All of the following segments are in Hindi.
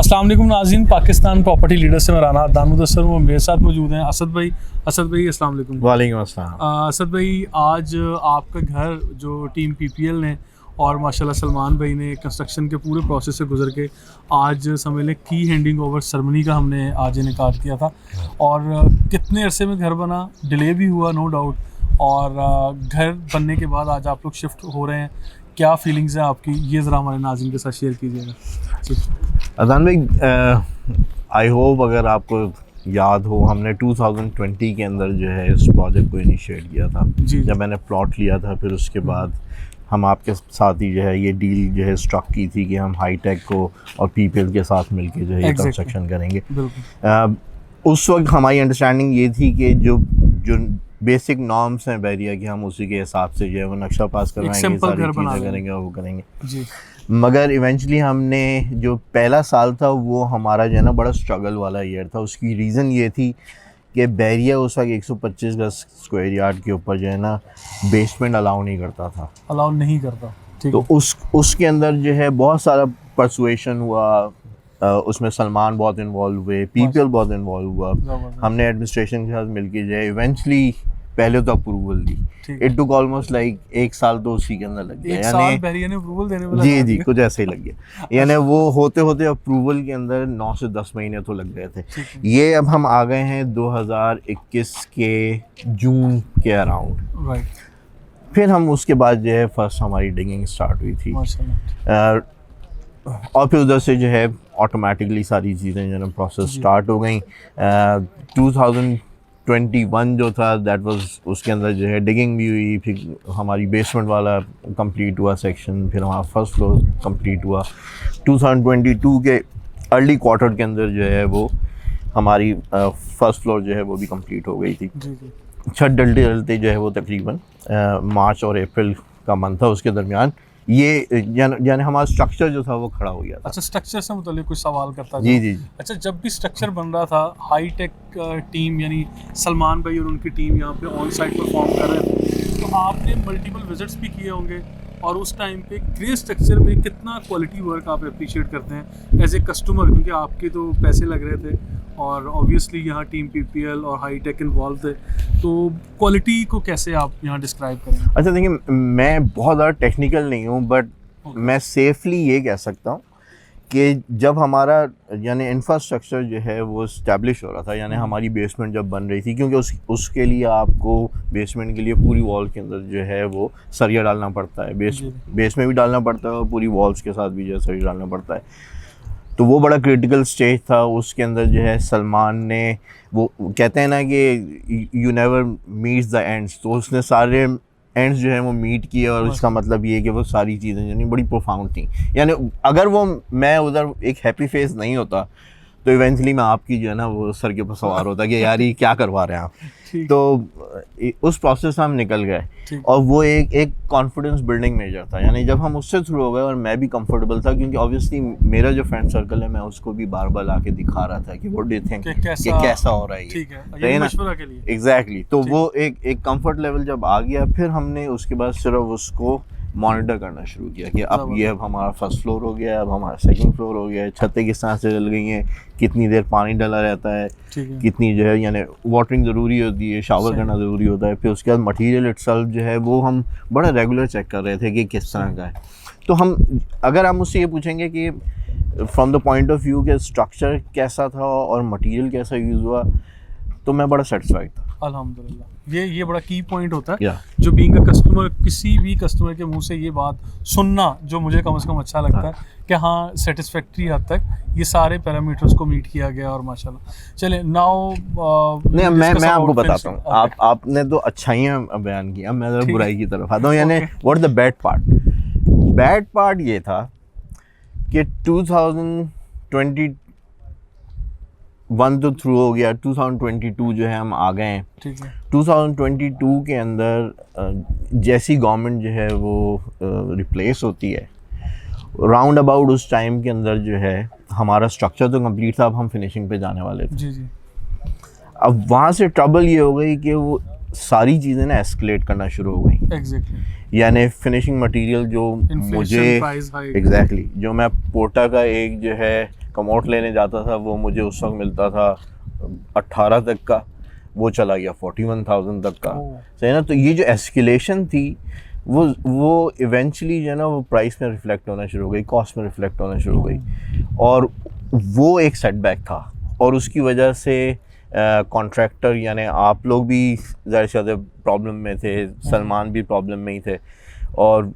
अस्सलाम वालेकुम नाज़रीन, पाकिस्तान प्रॉपर्टी लीडर से मैं राना अदनान मुदस्सर हूँ। मेरे साथ मौजूद हैं असद भाई। अस्सलाम वालेकुम। वालेकुम अस्सलाम। असद भाई, आज आपका घर जो टीम पीपीएल ने और माशाल्लाह सलमान भाई ने कंस्ट्रक्शन के पूरे प्रोसेस से गुजर के आज समझ लें की हैंडिंग ओवर सेरेमनी का हमने आज इनेकाद किया था। और कितने अरसे में घर बना, डिले भी हुआ नो डाउट, और घर बनने के बाद आज आप लोग शिफ्ट हो रहे हैं, क्या फीलिंग्स हैं आपकी, ये ज़रा हमारे नाज़रीन के साथ शेयर कीजिएगा जी। अदनान भाई, आई होप अगर आपको याद हो, हमने 2020 के अंदर जो है इस प्रोजेक्ट को इनिशिएट किया था जी। जब मैंने प्लॉट लिया था। फिर उसके बाद हम आपके साथ ही जो है ये डील जो है स्ट्रक की थी कि हम हाईटेक को और पीपीएल के साथ मिलके जो है ये कंस्ट्रक्शन करेंगे। उस वक्त हमारी अंडरस्टैंडिंग ये थी कि जो बेसिक नॉर्म्स हैं बैरिया की, हम उसी के हिसाब से जो है वो नक्शा पास करवाएंगे, सारी चीज़ें करेंगे और वो करेंगे जी। मगर इवेंचुअली हमने जो पहला साल था वो हमारा जो है ना बड़ा स्ट्रगल वाला ईयर था। उसकी रीज़न ये थी कि बैरिया उस वक्त 125 गज स्क्वायर यार्ड के ऊपर जो है ना बेसमेंट अलाउ नहीं करता। तो उसके अंदर जो है बहुत सारा परसुएशन हुआ, उसमें सलमान बहुत इन्वॉल्व हुए, पीपीएल बहुत इन्वॉल्व हुआ। हमने एडमिनिस्ट्रेशन के साथ मिलके जो है इवेंचुअली पहले तो approval the. It took almost like एक साल तो उसी के अंदर लग गया, यानी बैरिया ने अप्रूवल देने में जी कुछ ऐसे ही लग गया। यानी वो होते होते अप्रूवल के अंदर 9 से 10 महीने तो लग गए थे। ये अब हम आ गए हैं 2021 के जून के अराउंड। फिर हम उसके बाद जो है फर्स्ट हमारी डिगिंग स्टार्ट हुई थी, और फिर उधर से जो है ऑटोमेटिकली सारी चीज़ें जो है प्रोसेस स्टार्ट हो गई। 2021 जो था दैट वाज, उसके अंदर जो है डिगिंग भी हुई, फिर हमारी बेसमेंट वाला कंप्लीट हुआ सेक्शन, फिर हमारा फर्स्ट फ्लोर कंप्लीट हुआ। 2022 के अर्ली क्वार्टर के अंदर जो है वो हमारी फर्स्ट फ्लोर जो है वो भी कंप्लीट हो गई थी। छत डलते डलते जो है वो तकरीबन मार्च और अप्रैल का मंथ था, उसके दरमियान ये यानी हमारा स्ट्रक्चर जो था वो खड़ा हो गया था। अच्छा, स्ट्रक्चर से मुताल्लिक कुछ सवाल करता जी। अच्छा, जब भी स्ट्रक्चर बन रहा था, हाईटेक टीम यानी सलमान भाई और उनकी टीम यहाँ पे ऑन साइट परफॉर्म कर रहे थे, तो आपने मल्टीपल विजिट्स भी किए होंगे, और उस टाइम पे ग्रे स्ट्रक्चर में कितना क्वालिटी वर्क आप अप्रिशिएट करते हैं एज ए कस्टमर, क्योंकि आपके तो पैसे लग रहे थे और ऑब्वियसली यहाँ टीम पीपीएल और हाईटेक इन्वॉल्व थे, तो क्वालिटी को कैसे आप यहाँ डिस्क्राइब करेंगे? अच्छा देखिए, मैं बहुत ज़्यादा टेक्निकल नहीं हूँ, बट मैं सेफली ये कह सकता हूँ कि जब हमारा यानी इंफ्रास्ट्रक्चर जो है वो इस्टेब्लिश हो रहा था, यानी हमारी बेसमेंट जब बन रही थी, क्योंकि उसके लिए आपको बेसमेंट के लिए पूरी वॉल के अंदर जो है वो सरिया डालना पड़ता है, बेस में भी डालना पड़ता है और पूरी वॉल्स के साथ भी जो है सरिया डालना पड़ता है। तो वो बड़ा क्रिटिकल स्टेज था। उसके अंदर जो है सलमान ने, वो कहते हैं ना कि you never meets the ends, तो उसने सारे एंड्स जो है वो मीट किए, और इसका मतलब ये है कि वो सारी चीज़ें यानी बड़ी प्रोफाउंड थी। यानी अगर वो मैं उधर एक हैप्पी फेस नहीं होता तो इवेंचुअली मैं आपकी जो है ना वो सर के ऊपर सवार होता कि यार ये क्या करवा रहे हैं आप। तो उस प्रोसेस से हम निकल गए, और वो एक कॉन्फिडेंस बिल्डिंग मेजर था। यानी जब हम उससे थ्रू हो गए और मैं भी कंफर्टेबल था, क्योंकि ऑब्वियसली मेरा जो फ्रेंड सर्कल है मैं उसको भी बार बार आके दिखा रहा था कि व्हाट डू यू थिंक कि कैसा हो रहा है ये मशवरा के लिए। एग्जैक्टली। तो वो एक कंफर्ट लेवल जब आ गया, फिर हमने उसके बाद सिर्फ उसको मॉनिटर करना शुरू किया कि अब हमारा फर्स्ट फ्लोर हो गया, अब हमारा सेकंड फ्लोर हो गया, छतें किस तरह से डल गई हैं, कितनी देर पानी डला रहता है, कितनी जो है यानी वाटरिंग ज़रूरी होती है, शावर करना ज़रूरी होता है। फिर उसके बाद मटीरियल इटसेल्फ जो है वो हम बड़ा रेगुलर चेक कर रहे थे कि किस तरह का है। तो हम अगर हम मुझसे ये पूछेंगे कि from the point of view के स्ट्रक्चर कैसा था और मटीरियल कैसा यूज़ हुआ, तो मैं बड़ा सेटिस्फाइड था अल्हम्दुलिल्लाह। ये बड़ा की पॉइंट होता है जो बीइंग अ कस्टमर, किसी भी कस्टमर के मुंह से ये बात सुनना जो मुझे कम से कम अच्छा लगता है कि हाँ सेटिस्फैक्ट्री हद तक ये सारे पैरामीटर्स को मीट किया गया। और माशाल्लाह चले नाउ नहीं, मैं आपको बताता हूँ। आपने तो अच्छाइयाँ बयान की, अब मैं जरा बुराई की तरफ आता हूँ। यानी व्हाट द बैड पार्ट ये था कि 2021 तो थ्रू हो गया, 2022 जो है हम आ गए हैं। 2022 के अंदर जैसी गवर्नमेंट जो है वो रिप्लेस होती है, राउंड अबाउट उस टाइम के अंदर जो है हमारा स्ट्रक्चर तो कंप्लीट था, अब हम फिनिशिंग पे जाने वाले थे। जी। अब वहाँ से ट्रबल ये हो गई कि वो सारी चीज़ें ना एस्केलेट करना शुरू हो गई। यानी फिनिशिंग मटेरियल जो मुझे एग्जैक्टली जो मैं पोर्टा का एक जो है कमोड लेने जाता था वो मुझे उस वक्त मिलता था 18 तक का, वो चला गया 41,000 तक का। सही ना। तो ये जो एस्केलेशन थी वो इवेंचुअली जो है ना वो प्राइस में रिफ्लेक्ट होना शुरू हो गई, कॉस्ट में रिफ्लेक्ट होना शुरू हो गई, और वो एक सेटबैक था। और उसकी वजह से कॉन्ट्रैक्टर यानी आप लोग भी ज़्यादा से ज़्यादा प्रॉब्लम में थे, सलमान भी प्रॉब्लम में ही थे, और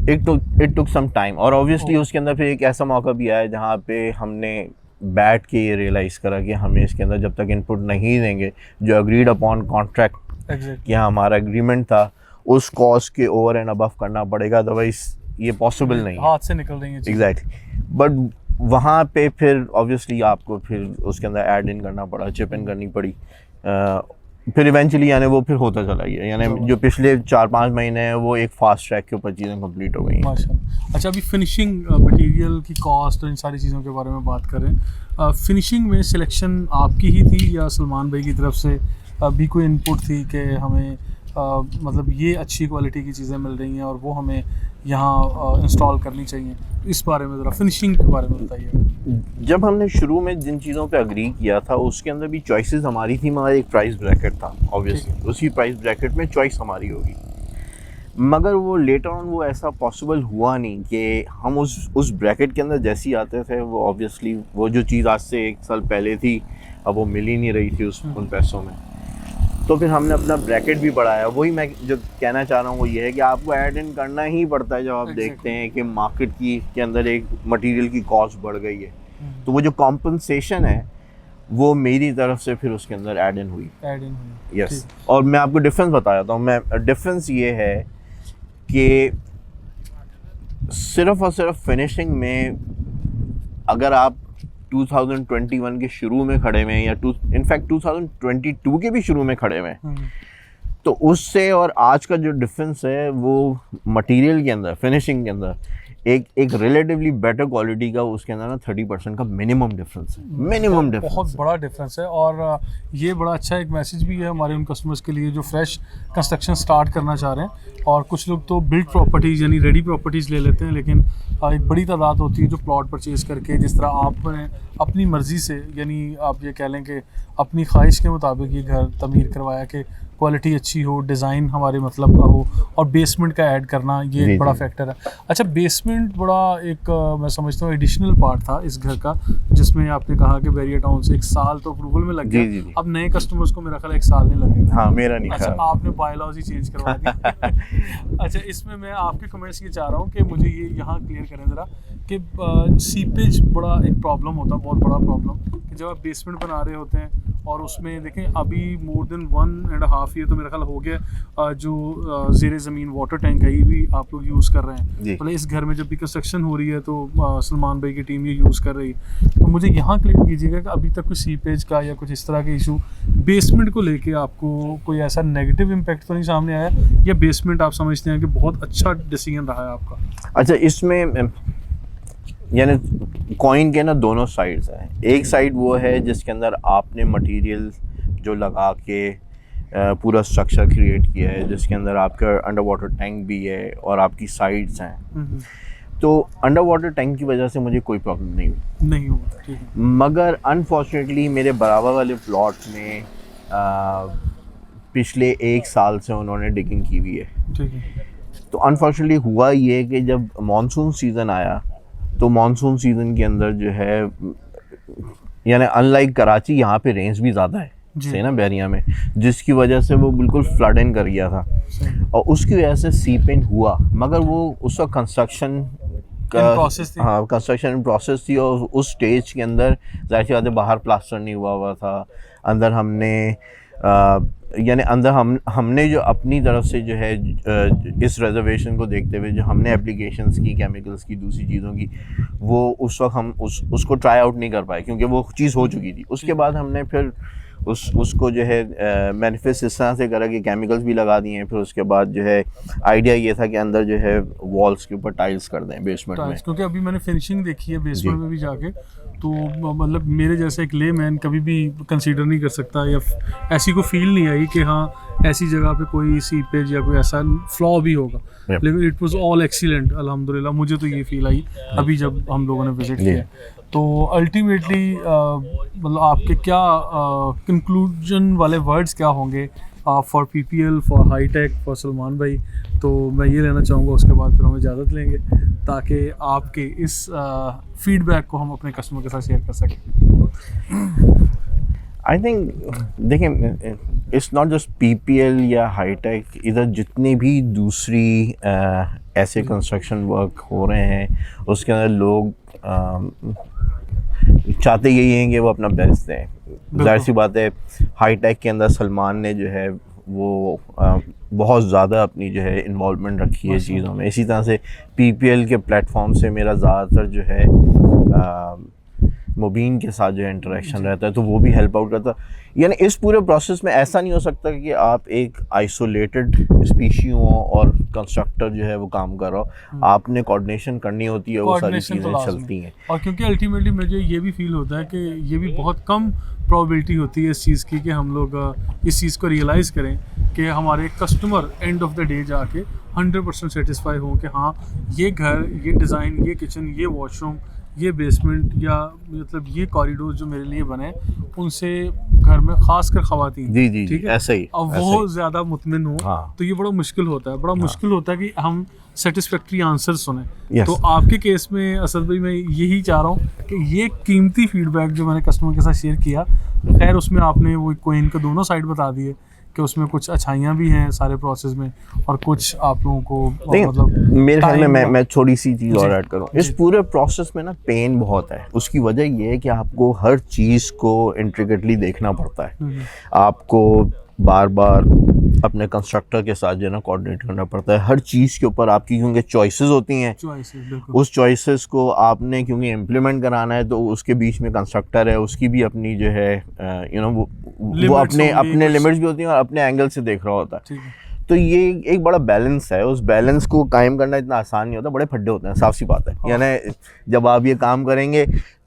इट टुक सम टाइम। और ऑब्वियसली उसके अंदर फिर एक ऐसा मौका भी आया जहाँ पे हमने बैठ के ये रियलाइज़ करा कि हमें इसके अंदर जब तक इनपुट नहीं देंगे जो अग्रीड अपॉन कॉन्ट्रैक्ट या हमारा एग्रीमेंट था उस कॉस्ट के ओवर एंड अबव करना पड़ेगा, अदरवाइज ये पॉसिबल नहीं, हाथ से निकल रही है। एग्जैक्टली। बट वहाँ पे फिर ऑब्वियसली आपको फिर उसके अंदर ऐड इन करना पड़ा, चिप इन करनी पड़ी, फिर इवेंचुअली यानी वो फिर होता चला गया। यानी जो पिछले 4-5 महीने हैं वो एक फास्ट ट्रैक के ऊपर चीज़ें कंप्लीट हो गई हैं। माशाल्लाह। अच्छा, अभी फिनिशिंग मटेरियल की कॉस्ट और इन सारी चीज़ों के बारे में बात करें। फिनिशिंग में सिलेक्शन आपकी ही थी या सलमान भाई की तरफ से भी कोई इनपुट थी कि हमें मतलब ये अच्छी क्वालिटी की चीज़ें मिल रही हैं और वो हमें यहाँ इंस्टॉल करनी चाहिए? इस बारे में ज़रा फिनिशिंग के बारे में बताइए। जब हमने शुरू में जिन चीज़ों पे अग्री किया था उसके अंदर भी चॉइसेस हमारी थी, मगर एक प्राइस ब्रैकेट था ऑब्वियसली, उसी प्राइस ब्रैकेट में चॉइस हमारी होगी। मगर वो लेटर ऑन वो ऐसा पॉसिबल हुआ नहीं कि हम उस ब्रैकेट के अंदर जैसे ही आते थे वो ऑब्वियसली वो जो चीज़ आज से 1 साल पहले थी अब वो मिल ही नहीं रही थी उन पैसों में। तो फिर हमने अपना ब्रैकेट भी बढ़ाया। वही मैं जो कहना चाह रहा हूँ वो ये है कि आपको ऐड इन करना ही पड़ता है जब आप देखते हैं कि मार्केट के अंदर एक मटेरियल की कॉस्ट बढ़ गई है, तो वो जो कॉम्पनसेशन है वो मेरी तरफ से फिर उसके अंदर ऐड इन हुई। यस। और मैं आपको डिफरेंस बता देता हूँ। डिफरेंस ये है कि सिर्फ और सिर्फ फिनिशिंग में अगर आप 2021 के शुरू में खड़े हुए हैं या इनफैक्ट 2022 के भी शुरू में खड़े हुए हैं, तो उससे और आज का जो डिफरेंस है वो मटेरियल के अंदर, फिनिशिंग के अंदर एक रिलेटिवली बेटर क्वालिटी का उसके अंदर ना 30% का मिनिमम डिफरेंस है। मिनिमम डिफरेंस बहुत बड़ा डिफरेंस है। और ये बड़ा अच्छा एक मैसेज भी है हमारे उन कस्टमर्स के लिए जो फ्रेश कंस्ट्रक्शन स्टार्ट करना चाह रहे हैं। और कुछ लोग तो बिल्ड प्रॉपर्टीज़ यानी रेडी प्रॉपर्टीज़ ले लेते हैं, लेकिन एक बड़ी तादाद होती है जो प्लॉट परचेज़ करके, जिस तरह आपने अपनी मर्ज़ी से यानी आप ये कह लें कि अपनी ख्वाहिश के मुताबिक ये घर तमीर करवाया कि क्वालिटी अच्छी हो, डिज़ाइन हमारे मतलब का हो, और बेसमेंट का ऐड करना ये एक बड़ा फैक्टर है। अच्छा, बेसमेंट बड़ा एक मैं समझता हूँ एडिशनल पार्ट था इस घर का, जिसमें आपने कहा कि बैरियर टाउन से 1 साल तो अप्रूवल में लग गया। अब नए कस्टमर्स को मेरा ख्याल 1 साल नहीं लगेगा। हाँ, मेरा नहीं। अच्छा, आपने बायलॉज ही चेंज करवा दी। अच्छा, इसमें मैं आपके कमेंट्स ये चाह रहा हूँ कि मुझे ये यहाँ क्लियर करें ज़रा कि सीपेज बड़ा एक प्रॉब्लम होता है, बहुत बड़ा प्रॉब्लम, कि जब आप बेसमेंट बना रहे होते हैं और उसमें देखें अभी मोर देन 1.5 ईयर तो मेरा ख्याल हो गया जो ज़ेरे ज़मीन वाटर टैंक है ये भी आप लोग यूज़ कर रहे हैं। मतलब इस घर में जब भी कंस्ट्रक्शन हो रही है तो सलमान भाई की टीम ये यूज़ कर रही है। तो मुझे यहाँ क्लियर कीजिएगा कि अभी तक कोई सीपेज का या कुछ इस तरह के इशू बेसमेंट को लेके आपको कोई ऐसा नेगेटिव इम्पैक्ट तो नहीं सामने आया, या बेसमेंट आप समझते हैं कि बहुत अच्छा डिसीजन रहा है आपका? अच्छा, इसमें यानी कॉइन के ना दोनों साइड्स हैं। एक साइड वो है जिसके अंदर आपने मटेरियल जो लगा के पूरा स्ट्रक्चर क्रिएट किया है, जिसके अंदर आपका अंडर वाटर टैंक भी है और आपकी साइड्स हैं। तो अंडर वाटर टैंक की वजह से मुझे कोई प्रॉब्लम नहीं हुई। मगर अनफॉर्चुनेटली मेरे बराबर वाले प्लॉट में पिछले 1 साल से उन्होंने डिगिंग की हुई है। तो अनफॉर्चुनेटली हुआ ये कि जब मानसून सीज़न आया तो मानसून सीज़न के अंदर जो है यानी अनलाइक कराची यहाँ पे रेंज भी ज़्यादा है सही ना बहरिया में, जिसकी वजह से वो बिल्कुल फ्लड इन कर गया था और उसकी वजह से सीप इन हुआ। मगर वो उस वक्त कंस्ट्रक्शन प्रोसेस थी और उस स्टेज के अंदर ज़ाहिर सी बात है बाहर प्लास्टर नहीं हुआ था। अंदर हमने यानी अंदर हमने जो अपनी तरफ से जो है इस रिजर्वेशन को देखते हुए जो हमने एप्लीकेशंस की, केमिकल्स की, दूसरी चीज़ों की, वो उस वक्त हम उसको ट्राई आउट नहीं कर पाए क्योंकि वो चीज़ हो चुकी थी। उसके बाद हमने फिर उसको जो है मैनिफेस्ट इस तरह से करा कि केमिकल्स भी लगा दिए हैं। फिर उसके बाद जो है आइडिया ये था कि अंदर जो है वॉल्स के ऊपर टाइल्स कर दें बेसमेंट में, क्योंकि अभी मैंने फिनिशिंग देखी है बेसमेंट में भी जाके, तो मतलब मेरे जैसे एक लेमैन कभी भी कंसीडर नहीं कर सकता या ऐसी कोई फील नहीं आई कि हाँ ऐसी जगह पे कोई सीपेज या कोई ऐसा फ्लॉ भी होगा, Yep. लेकिन इट वाज ऑल एक्सीलेंट अल्हम्दुलिल्लाह। मुझे तो ये फील आई अभी जब हम लोगों ने विजिट किया। तो अल्टीमेटली मतलब आपके क्या कंक्लूजन वाले वर्ड्स क्या होंगे for PPL, for hitech, for Salman भाई? तो मैं ये लेना चाहूँगा, उसके बाद फिर हम इजाज़त लेंगे ताकि आपके इस फीडबैक को हम अपने कस्टमर के साथ शेयर कर सकें। आई थिंक देखिए, इट्स नॉट जस्ट PPL या हाईटेक, इधर जितने भी दूसरी ऐसे कंस्ट्रक्शन वर्क हो रहे हैं उसके अंदर लोग चाहते यही हैं कि वो अपना बेस्ट दें। जाहिर सी बात है, हाईटेक के अंदर सलमान ने जो है वो बहुत ज़्यादा अपनी जो है इन्वॉल्वमेंट रखी है चीज़ों में। इसी तरह से PPL के प्लेटफॉर्म से मेरा ज़्यादातर जो है मुबीन के साथ जो है इंटरेक्शन रहता है, तो वो भी हेल्प आउट करता है। यानी इस पूरे प्रोसेस में ऐसा नहीं हो सकता कि आप एक आइसोलेटेड स्पीशी हो और कंस्ट्रक्टर जो है वो काम कर रहा हो। आपने कोऑर्डिनेशन करनी होती है, वो सारी चीज़ें चलती हैं। और क्योंकि अल्टीमेटली मुझे ये भी फील होता है कि ये भी बहुत कम प्रोबेबिलिटी होती है इस चीज़ की कि हम लोग इस चीज़ को रियलाइज़ करें कि हमारे customer end of the day जाके 100% सेटिस्फाई हों कि हाँ, ये घर, ये डिज़ाइन, ये किचन, ये वॉशरूम, ये बेसमेंट या मतलब ये कॉरिडोर जो मेरे लिए बने, उनसे घर में खासकर ख़वातीन, जी ठीक है, ऐसे ही, अब वो ज़्यादा मुतमिन हो। हाँ। तो ये बड़ा मुश्किल होता है, बड़ा मुश्किल होता है कि हम सेटिस्फैक्ट्री आंसर सुने। Yes. तो आपके केस में असद भाई, मैं यही चाह रहा हूँ कि ये कीमती फीडबैक जो मैंने कस्टमर के साथ शेयर किया, खैर उसमें आपने वो कोइन के दोनों साइड बता दिए कि उसमें कुछ अच्छाइयाँ भी हैं सारे प्रोसेस में और कुछ आप लोगों को मतलब मेरे ख्याल में मैं छोटी सी चीज़ और जी, ऐड करूँ इस पूरे प्रोसेस में ना। पेन बहुत है। उसकी वजह ये है कि आपको हर चीज़ को इंट्रिकेटली देखना पड़ता है। आपको बार बार अपने कंस्ट्रक्टर के साथ जो है ना कोऑर्डिनेट करना पड़ता है हर चीज़ के ऊपर आपकी, क्योंकि चॉइसेस होती हैं। उस चॉइसेस को आपने क्योंकि इम्प्लीमेंट कराना है, तो उसके बीच में कंस्ट्रक्टर है, उसकी भी अपनी जो है वो अपने लिमिट्स भी होती हैं और अपने एंगल से देख रहा होता है। तो ये एक बड़ा बैलेंस है। उस बैलेंस को कायम करना इतना आसान नहीं होता, बड़े फड्डे होते हैं, साफ सी बात है। यानी जब आप ये काम करेंगे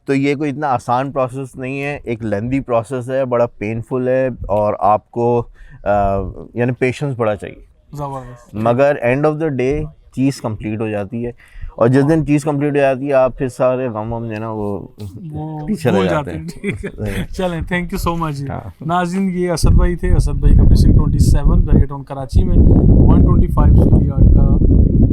तो ये कोई इतना आसान प्रोसेस नहीं है, एक लेंदी प्रोसेस है, बड़ा पेनफुल है और आपको यानी पेशेंस बड़ा चाहिए। मगर end of the day cheese complete हो जाती है और जिस दिन चीज़ कंप्लीट हो जाती है आप फिर सारे गम जो है ना वो पीछे रह जाते हैं। ठीक है, चलें, थैंक यू सो मच। नाज़रीन, ये असद भाई थे। असद भाई का प्रेसिंग 27 बैरिया टाउन कराची में 125 स्क्वायर यार्ड का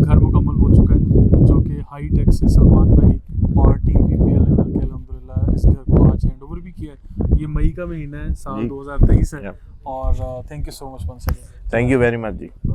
घर मुकम्मल हो चुका है, जो कि हाईटेक से सलमान भाई और टीम PPL लेवल के अल्हम्दुलिल्लाह इस घर को आज हैंड ओवर भी किया है। ये मई का महीना है, साल 2023 है। और thank you so much once again. Thank you very much ji.